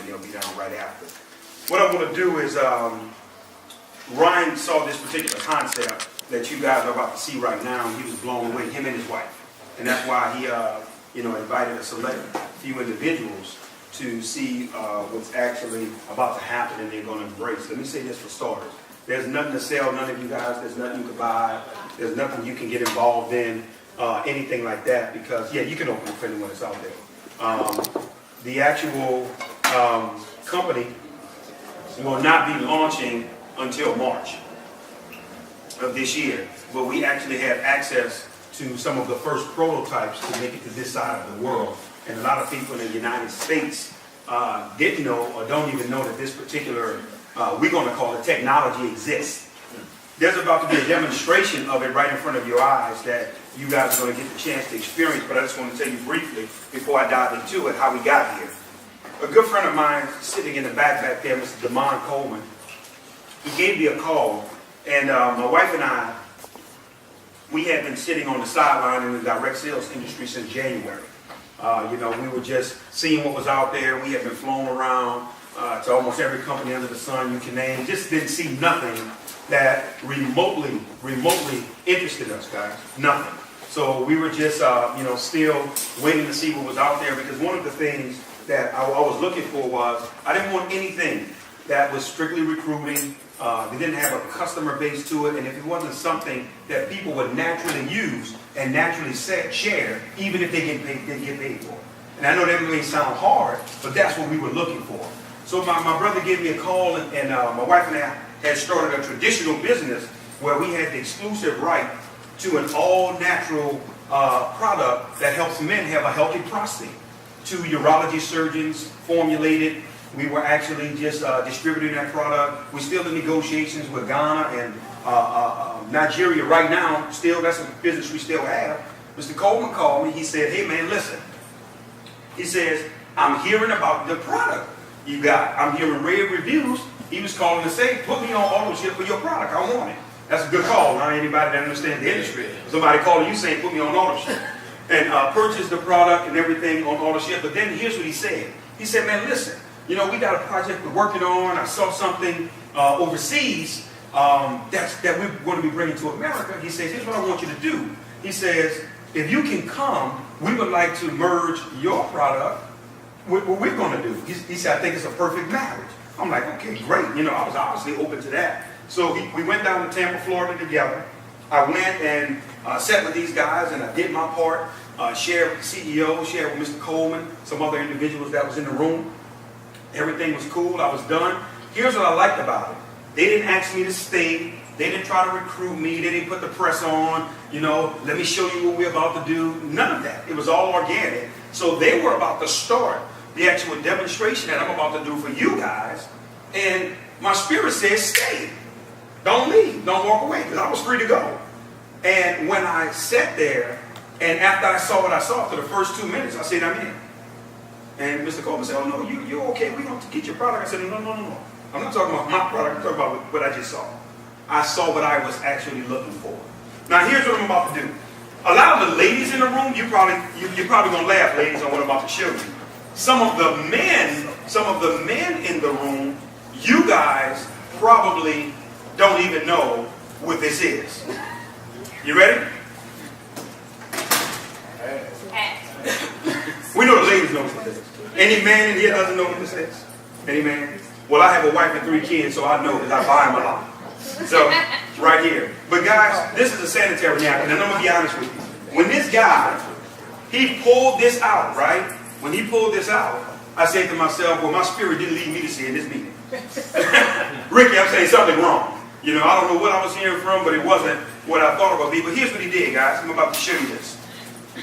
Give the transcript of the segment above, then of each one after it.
and they'll be down right after. What I want to do is, Ryan saw this particular concept that you guys are about to see right now, and he was blown away, him and his wife. And that's why he invited a select few individuals to see what's actually about to happen and they're going to embrace. Let me say this for starters. There's nothing to sell, none of you guys. There's nothing you can buy. There's nothing you can get involved in, anything like that, because, yeah, you can open it for anyone that's out there. The actual company will not be launching until March of this year, but we actually have access to some of the first prototypes to make it to this side of the world. And a lot of people in the United States didn't know or don't even know that this particular, we're going to call it, technology exists. There's about to be a demonstration of it right in front of your eyes that you guys are going to get the chance to experience, but I just want to tell you briefly before I dive into it how we got here. A good friend of mine sitting in the back there, Mr. Jamel Hook, he gave me a call, and my wife and I, we had been sitting on the sideline in the direct sales industry since January. We were just seeing what was out there. We had been flown around to almost every company under the sun you can name. Just didn't see nothing that remotely interested us, guys. Nothing. So we were just, still waiting to see what was out there, because one of the things that I was looking for was I didn't want anything that was strictly recruiting. They didn't have a customer base to it, and if it wasn't something that people would naturally use and naturally share, even if they didn't get paid for it. And I know that may sound hard, but that's what we were looking for. So my brother gave me a call, and my wife and I had started a traditional business where we had the exclusive right to an all-natural product that helps men have a healthy prostate. 2 urology surgeons formulated. We were actually just distributing that product. We're still in negotiations with Ghana and Nigeria right now. Still, that's a business we still have. Mr. Coleman called me. He said, hey, man, listen. He says, I'm hearing about the product you got. I'm hearing rave reviews. He was calling to say, put me on ownership for your product. I want it. That's a good call. Not anybody that understands the industry. Somebody calling you saying, put me on ownership. And purchase the product and everything on ownership. But then here's what he said. He said, man, listen. We got a project we're working on. I saw something overseas that we're going to be bringing to America. He says, here's what I want you to do. He says, if you can come, we would like to merge your product with what we're going to do. He said, I think it's a perfect marriage. I'm like, okay, great. I was obviously open to that. So we went down to Tampa, Florida together. I went and sat with these guys, and I did my part, shared with the CEO, shared with Mr. Coleman, some other individuals that was in the room. Everything was cool. I was done. Here's what I liked about it. They didn't ask me to stay. They didn't try to recruit me. They didn't put the press on. Let me show you what we're about to do. None of that. It was all organic. So they were about to start the actual demonstration that I'm about to do for you guys. And my spirit says, stay. Don't leave. Don't walk away. Because I was free to go. And when I sat there, and after I saw what I saw, after the first 2 minutes, I said, I'm in. And Mr. Coleman said, oh, no, you're okay. We're going to get your product. I said, no. I'm not talking about my product. I'm talking about what I just saw. I saw what I was actually looking for. Now, here's what I'm about to do. A lot of the ladies in the room, you're probably going to laugh, ladies, on what I'm about to show you. Some of the men in the room, you guys probably don't even know what this is. You ready? We know the ladies know what this is. Any man in here doesn't know what this is? Any man? Well, I have a wife and 3 kids, so I know because I buy them a lot. So, right here. But guys, this is a sanitary napkin, and I'm going to be honest with you. When this guy, he pulled this out, right? When he pulled this out, I said to myself, well, my spirit didn't lead me to see in this meeting. Ricky, I'm saying something wrong. I don't know what I was hearing from, but it wasn't what I thought it would be. But here's what he did, guys. I'm about to show you this.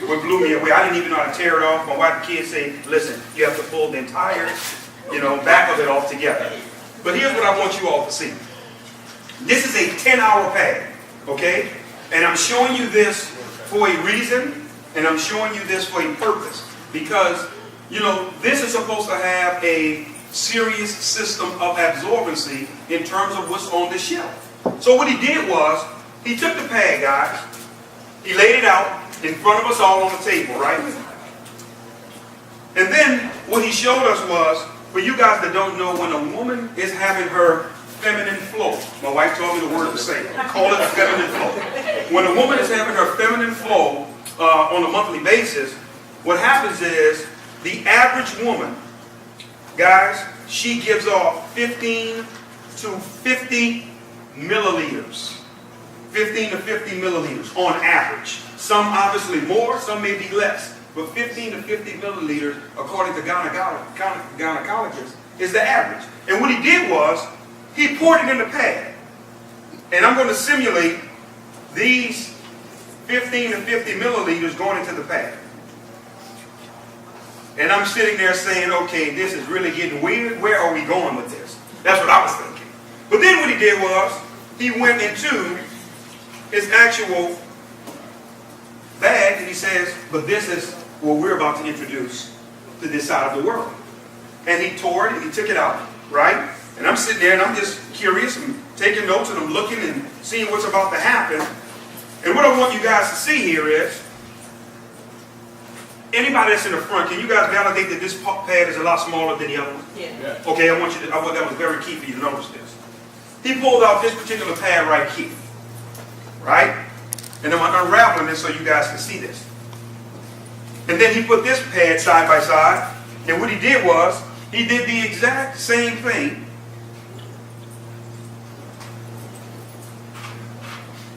What blew me away, I didn't even know how to tear it off. My wife and kids say, listen, you have to pull the entire, back of it off together. But here's what I want you all to see. This is a 10-hour pad, okay? And I'm showing you this for a reason, and I'm showing you this for a purpose. Because, this is supposed to have a serious system of absorbency in terms of what's on the shelf. So what he did was, he took the pad, guys, he laid it out in front of us all on the table, right? And then what he showed us was, For you guys that don't know, when a woman is having her feminine flow, my wife told me the word to say, call it a feminine flow. When a woman is having her feminine flow on a monthly basis, what happens is the average woman, guys, she gives off 15 to 50 milliliters. 15 to 50 milliliters on average. Some obviously more, some may be less. But 15 to 50 milliliters, according to gynecologists, is the average. And what he did was, he poured it in the pad. And I'm going to simulate these 15 to 50 milliliters going into the pad. And I'm sitting there saying, okay, this is really getting weird. Where are we going with this? That's what I was thinking. But then what he did was, he went into his actual bag and he says, but this is what we're about to introduce to this side of the world. And he tore it and he took it out, right? And I'm sitting there and I'm just curious and taking notes and I'm looking and seeing what's about to happen. And what I want you guys to see here is, anybody that's in the front, can you guys validate that this pad is a lot smaller than the other one? Yeah. Okay, I want that was very key for you to notice this. He pulled out this particular pad right here, right? And I'm unraveling this so you guys can see this. And then he put this pad side by side, and what he did was, he did the exact same thing.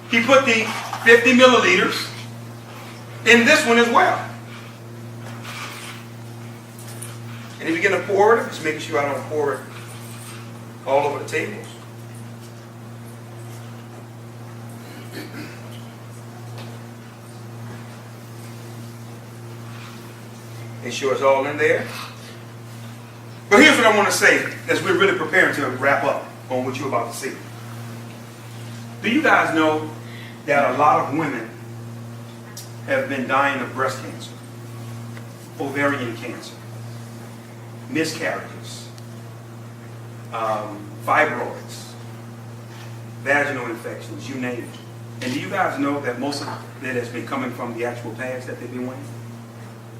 He put the 50 milliliters in this one as well. And he began to pour it, just making sure I don't pour it all over the tables. Make sure it's all in there. But here's what I want to say as we're really preparing to wrap up on what you're about to see. Do you guys know that a lot of women have been dying of breast cancer, ovarian cancer, miscarriages, fibroids, vaginal infections, you name it. And do you guys know that most of that has been coming from the actual pads that they've been wearing?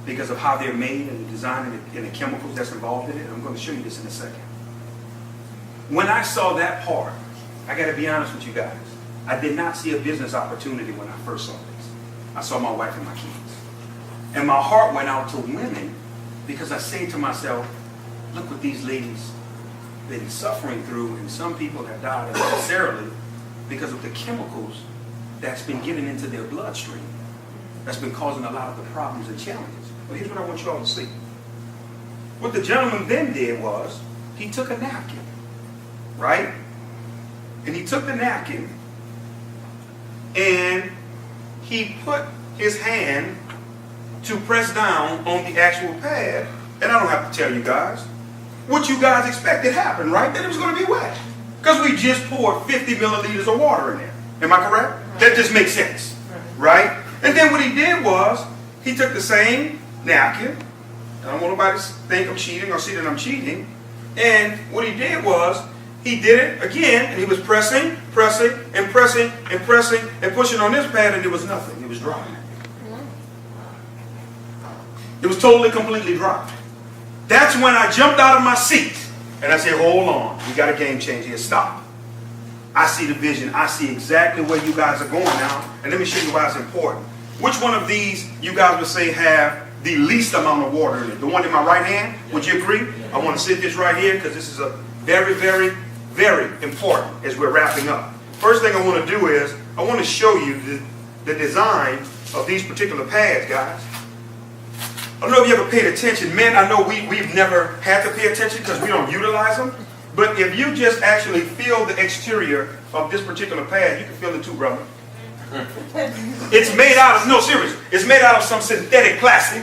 Because of how they're made and the design and the chemicals that's involved in it. I'm going to show you this in a second. When I saw that part, I got to be honest with you guys, I did not see a business opportunity when I first saw this. I saw my wife and my kids. And my heart went out to women because I say to myself, look what these ladies have been suffering through, and some people have died unnecessarily because of the chemicals that's been getting into their bloodstream. That's been causing a lot of the problems and challenges. But here's what I want you all to see. What the gentleman then did was, he took a napkin, right? And he took the napkin and he put his hand to press down on the actual pad. And I don't have to tell you guys what you guys expected happened, right? That it was going to be wet. Because we just poured 50 milliliters of water in there. Am I correct? That just makes sense, right? And then what he did was, he took the same napkin. I don't want nobody to think I'm cheating or see that I'm cheating. And what he did was, he did it again, and he was pressing, pressing, and pressing, and pressing, and pushing on this pad, and there was nothing. It was dry. It was totally, completely dry. That's when I jumped out of my seat, and I said, hold on, we got a game changer here, stop. I see the vision. I see exactly where you guys are going now, and let me show you why it's important. Which one of these you guys would say have the least amount of water in it? The one in my right hand? Would you agree? I want to sit this right here because this is a very, very, very important as we're wrapping up. First thing I want to do is I want to show you the design of these particular pads, guys. I don't know if you ever paid attention. Men, I know we've never had to pay attention because we don't utilize them. But if you just actually feel the exterior of this particular pad, you can feel it too, brother. It's made out of, no, serious. It's made out of some synthetic plastic,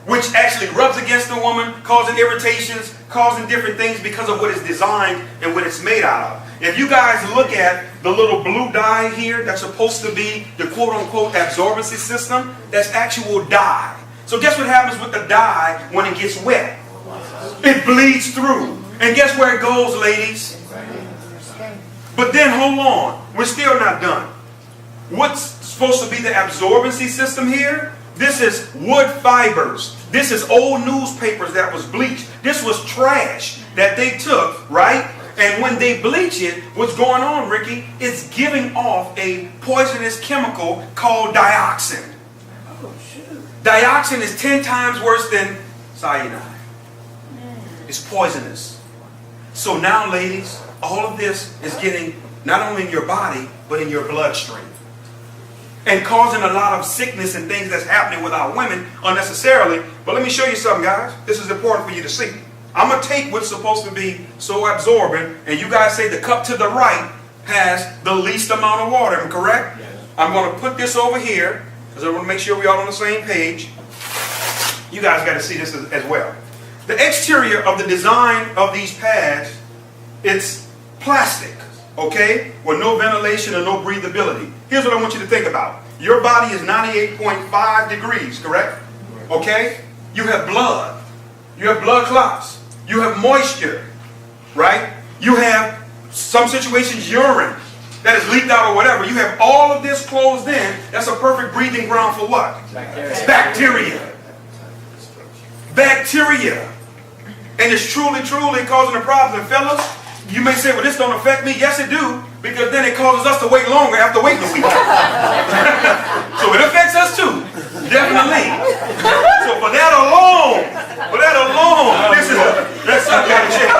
which actually rubs against the woman, causing irritations, causing different things because of what it's designed and what it's made out of. If you guys look at the little blue dye here, that's supposed to be the quote-unquote absorbency system, that's actual dye. So guess what happens with the dye when it gets wet? It bleeds through. And guess where it goes, ladies? But then hold on. We're still not done. What's supposed to be the absorbency system here? This is wood fibers. This is old newspapers that was bleached. This was trash that they took, right? And when they bleach it, what's going on, Ricky, it's giving off a poisonous chemical called dioxin. Oh, shoot. Dioxin is 10 times worse than cyanide. It's poisonous. So now, ladies, all of this is getting not only in your body, but in your bloodstream. And causing a lot of sickness and things that's happening with our women unnecessarily. But let me show you something, guys. This is important for you to see. I'm going to take what's supposed to be so absorbent, and you guys say the cup to the right has the least amount of water, am I correct? Yes. I'm going to put this over here, because I want to make sure we're all on the same page. You guys got to see this as well. The exterior of the design of these pads, it's plastic, okay, with no ventilation or no breathability. Here's what I want you to think about. Your body is 98.5 degrees, correct? Okay? You have blood. You have blood clots. You have moisture, right? You have, some situations, urine that is leaked out or whatever. You have all of this closed in. That's a perfect breathing ground for what? Bacteria. Bacteria. And it's truly causing a problem. And fellas, you may say, well, this don't affect me. Yes, it do. Because then it causes us to wait longer after waiting a week. So it affects us too. Definitely. So for that alone, this is that's something got to change.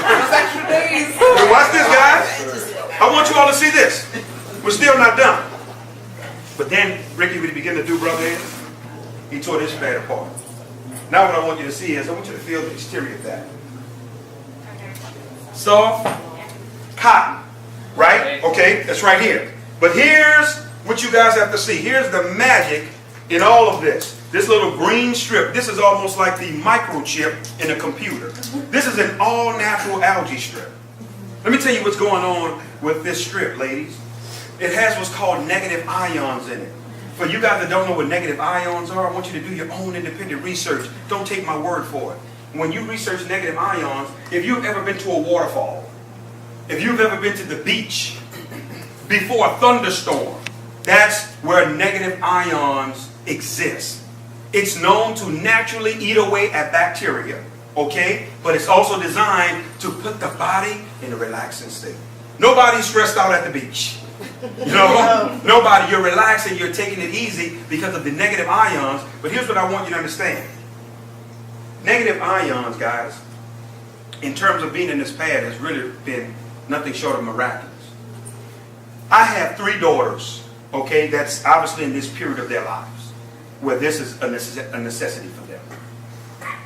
Those extra days. But watch this, guys. I want you all to see this. We're still not done. But then Ricky would begin to do, brother Ed. He tore this pad apart. Now what I want you to see is, I want you to feel the exterior of that. Soft cotton, right? Okay, that's right here. But here's what you guys have to see. Here's the magic in all of this. This little green strip, this is almost like the microchip in a computer. This is an all-natural algae strip. Let me tell you what's going on with this strip, ladies. It has what's called negative ions in it. For you guys that don't know what negative ions are, I want you to do your own independent research. Don't take my word for it. When you research negative ions, if you've ever been to a waterfall, if you've ever been to the beach before a thunderstorm, that's where negative ions exist. It's known to naturally eat away at bacteria, okay? But it's also designed to put the body in a relaxing state. Nobody's stressed out at the beach. You know, nobody, you're relaxing, you're taking it easy because of the negative ions. But here's what I want you to understand. Negative ions, guys, in terms of being in this pad, has really been nothing short of miraculous. I have 3 daughters, okay, that's obviously in this period of their lives, where this is a necessity for them.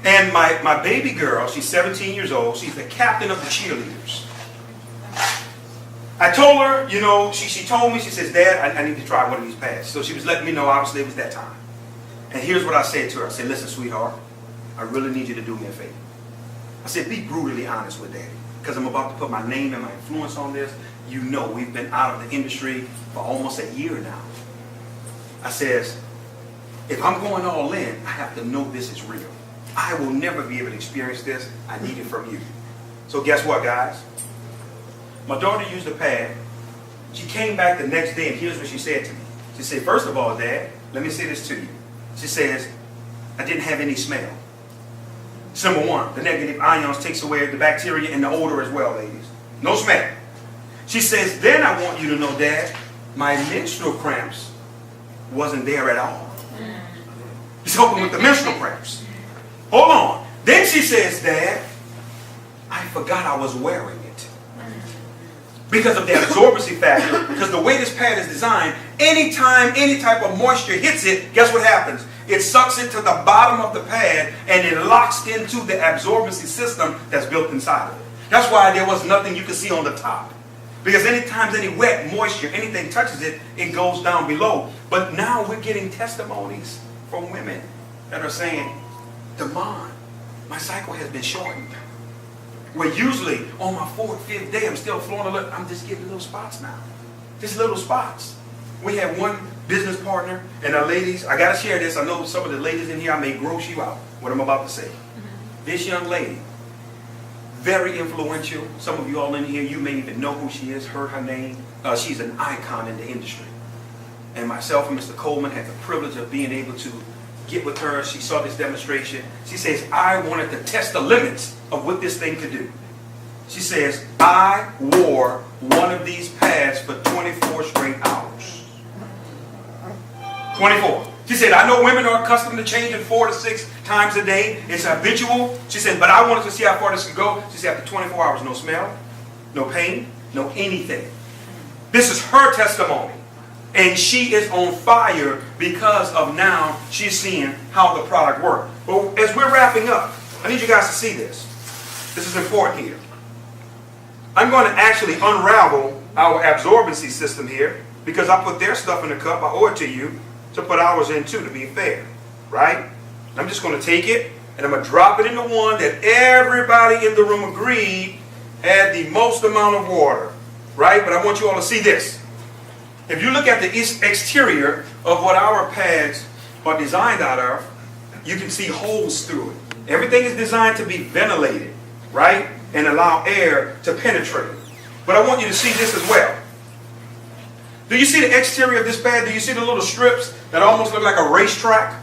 And my baby girl, she's 17 years old, she's the captain of the cheerleaders. I told her, you know, she told me, she says, Dad, I need to try one of these pads. So she was letting me know, obviously, it was that time. And here's what I said to her. I said, listen, sweetheart, I really need you to do me a favor. I said, be brutally honest with Daddy, because I'm about to put my name and my influence on this. You know, we've been out of the industry for almost a year now. I says, if I'm going all in, I have to know this is real. I will never be able to experience this. I need it from you. So guess what, guys? My daughter used the pad. She came back the next day, and here's what she said to me. She said, first of all, Dad, let me say this to you. She says, I didn't have any smell. Number 1, the negative ions takes away the bacteria and the odor as well, ladies. No smell. She says, then I want you to know, Dad, my menstrual cramps wasn't there at all. She's helping with the menstrual cramps. Hold on. Then she says, Dad, I forgot I was wearing it. Because of the absorbency factor, because the way this pad is designed, anytime any type of moisture hits it, guess what happens? It sucks it to the bottom of the pad and it locks into the absorbency system that's built inside of it. That's why there was nothing you could see on the top. Because anytime any wet moisture, anything touches it, it goes down below. But now we're getting testimonies from women that are saying, Damon, my cycle has been shortened. Where usually on my 4th, 5th day, I'm still flowing a little, I'm just getting little spots now. Just little spots. We have one business partner, and our ladies, I got to share this. I know some of the ladies in here, I may gross you out, what I'm about to say. This young lady, very influential. Some of you all in here, you may even know who she is, heard her name. She's an icon in the industry. and myself and Mr. Coleman had the privilege of being able to get with her. She saw this demonstration. She says, I wanted to test the limits of what this thing could do. She says, I wore one of these pads for 24 straight hours. 24. She said, I know women are accustomed to changing 4 to 6 times a day. It's habitual. She said, but I wanted to see how far this could go. She said, after 24 hours, no smell, no pain, no anything. This is her testimony. And she is on fire because of now she's seeing how the product works. But as we're wrapping up, I need you guys to see this. This is important here. I'm going to actually unravel our absorbency system here because I put their stuff in the cup. I owe it to you to put ours in too, to be fair. Right? I'm just going to take it and I'm going to drop it in the one that everybody in the room agreed had the most amount of water. Right? But I want you all to see this. If you look at the exterior of what our pads are designed out of, you can see holes through it. Everything is designed to be ventilated, right? And allow air to penetrate. But I want you to see this as well. Do you see the exterior of this pad? Do you see the little strips that almost look like a racetrack?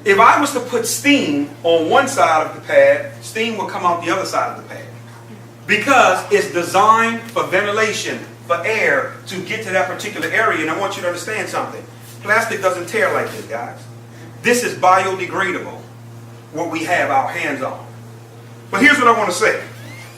If I was to put steam on one side of the pad, steam will come out the other side of the pad. Because it's designed for ventilation, for air to get to that particular area. And I want you to understand something. Plastic doesn't tear like this, guys. This is biodegradable, what we have our hands on. But here's what I want to say.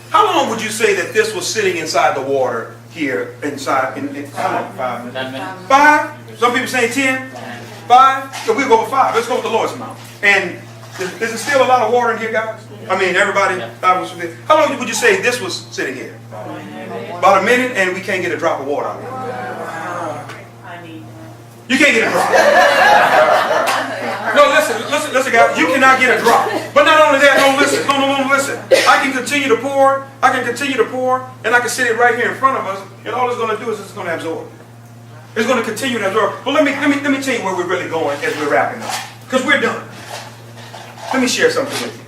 How long would you say that this was sitting inside the water here, inside? How long? 5 minutes. 5? Some people say 10? 5? So we'll go with 5. Let's go with the lowest amount. And is there still a lot of water in here, guys? I mean, everybody? How long would you say this was sitting here? About a minute, and we can't get a drop of water out of it. You can't get a drop. No, listen, guys. You cannot get a drop. But not only that, no, listen. I can continue to pour, and I can sit it right here in front of us, and all it's going to do is it's going to absorb. It's going to continue to absorb. But let me tell you where we're really going as we're wrapping up. Because we're done. Let me share something with you.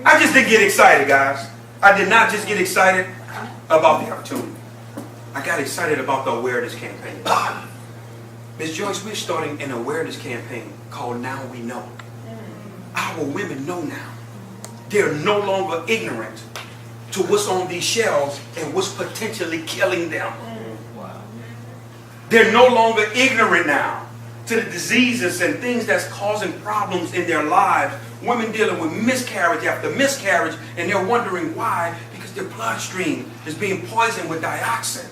I just didn't get excited, guys. I did not just get excited about the opportunity. I got excited about the awareness campaign. Ms. Joyce, we're starting an awareness campaign called Now We Know. Our women know now. They're no longer ignorant to what's on these shelves and what's potentially killing them. They're no longer ignorant now to the diseases and things that's causing problems in their lives. Women dealing with miscarriage after miscarriage, and they're wondering why, because their bloodstream is being poisoned with dioxin.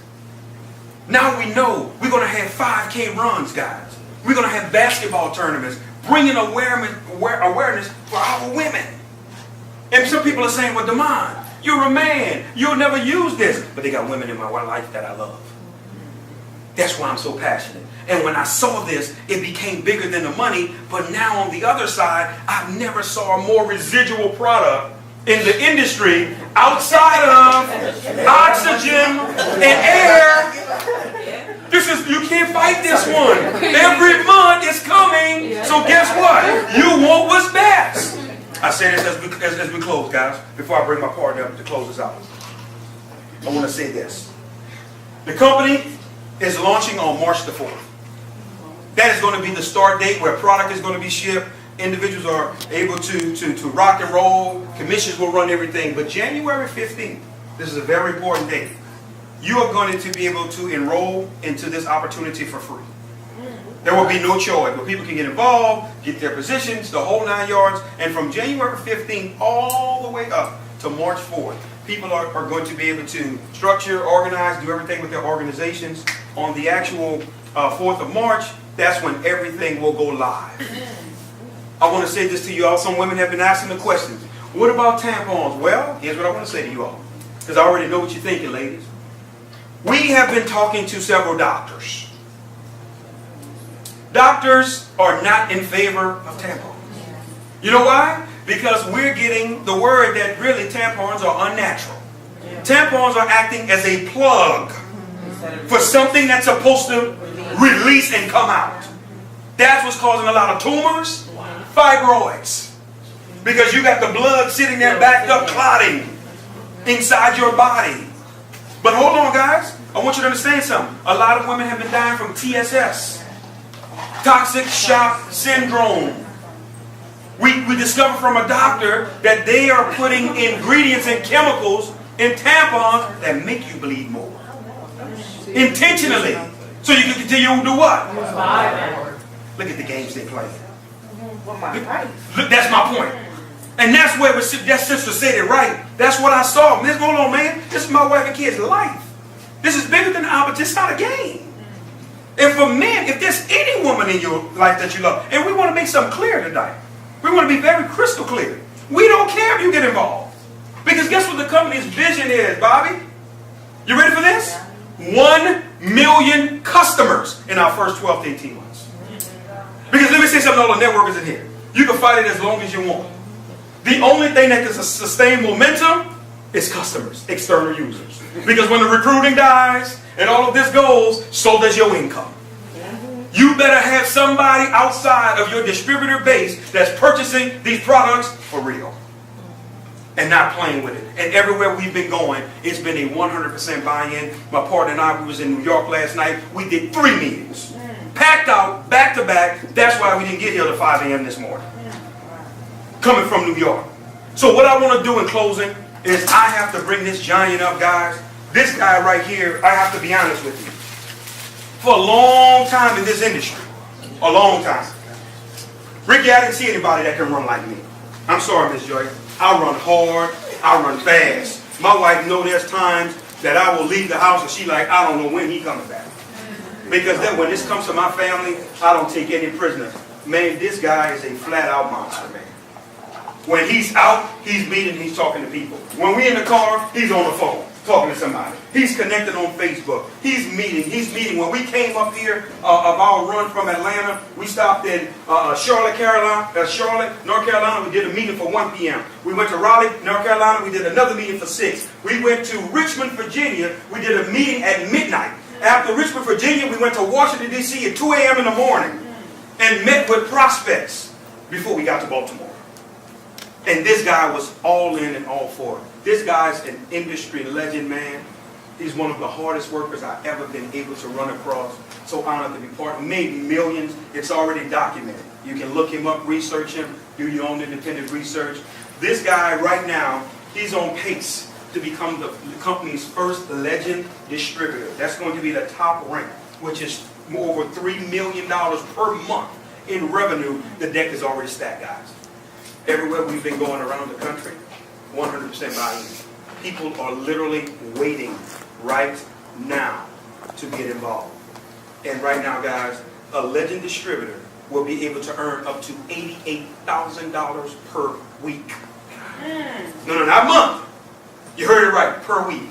Now we know we're going to have 5K runs, guys. We're going to have basketball tournaments, bringing awareness for our women. And some people are saying, well, Damon, you're a man. You'll never use this. But they got women in my life that I love. That's why I'm so passionate. And when I saw this, it became bigger than the money. But now on the other side, I've never saw a more residual product in the industry outside of oxygen and air. You can't fight this one. Every month it's coming. So guess what? You want what's best. I say this as we close, guys, before I bring my partner up to close us out. I want to say this. The company is launching on March the 4th. That is going to be the start date where product is going to be shipped. Individuals are able to rock and roll. Commissions will run everything. But January 15th, this is a very important date. You are going to be able to enroll into this opportunity for free. There will be no choice, but people can get involved, get their positions, the whole 9 yards. And from January 15th all the way up to March 4th, people are going to be able to structure, organize, do everything with their organizations. On the actual 4th of March, that's when everything will go live. I want to say this to you all. Some women have been asking the questions. What about tampons? Well, here's what I want to say to you all. Because I already know what you're thinking, ladies. We have been talking to several doctors. Doctors are not in favor of tampons. You know why? Because we're getting the word that really tampons are unnatural. Tampons are acting as a plug for something that's supposed to release and come out. That's what's causing a lot of tumors, fibroids. Because you got the blood sitting there backed up, clotting inside your body. But hold on, guys. I want you to understand something. A lot of women have been dying from TSS, toxic shock syndrome. We discovered from a doctor that they are putting ingredients and chemicals in tampons that make you bleed more. Intentionally. So you can continue to do what? Look at the games they play. Look, that's my point. And that's where that sister said it right. That's what I saw. What's going on, man? This is my wife and kids' life. This is bigger than opportunity. It's not a game. And for men, if there's any woman in your life that you love, and we want to make something clear tonight. We want to be very crystal clear. We don't care if you get involved. Because guess what the company's vision is, Bobby? You ready for this? 1 million customers in our first 12 to 18 months. Because let me say something to all the networkers in here. You can fight it as long as you want. The only thing that can sustain momentum is customers, external users. Because when the recruiting dies and all of this goes, so does your income. You better have somebody outside of your distributor base that's purchasing these products for real and not playing with it. And everywhere we've been going, it's been a 100% buy-in. My partner and I, we was in New York last night. We did 3 meetings. Packed out, back to back. That's why we didn't get here till 5 a.m. this morning. Coming from New York. So what I want to do in closing is I have to bring this giant up, guys. This guy right here, I have to be honest with you. For a long time in this industry. A long time. Ricky, I didn't see anybody that can run like me. I'm sorry, Miss Joy. I run hard. I run fast. My wife knows there's times that I will leave the house and she like, I don't know when he coming back. Because then when this comes to my family, I don't take any prisoners. Man, this guy is a flat-out monster, man. When he's out, he's meeting, he's talking to people. When we're in the car, he's on the phone, talking to somebody. He's connected on Facebook. He's meeting. When we came up here of our run from Atlanta, we stopped in Charlotte, North Carolina. We did a meeting for 1 p.m. We went to Raleigh, North Carolina. We did another meeting for 6. We went to Richmond, Virginia. We did a meeting at midnight. After Richmond, Virginia, we went to Washington, D.C. at 2 a.m. in the morning and met with prospects before we got to Baltimore. And this guy was all in and all for it. This guy's an industry legend, man. He's one of the hardest workers I've ever been able to run across. So honored to be part of. Made millions. It's already documented. You can look him up, research him, do your own independent research. This guy right now, he's on pace to become the company's first legend distributor. That's going to be the top rank, which is over $3 million per month in revenue. The deck is already stacked, guys. Everywhere we've been going around the country, 100% buy-in. People are literally waiting right now to get involved. And right now, guys, a legend distributor will be able to earn up to $88,000 per week. No, not month. You heard it right, per week.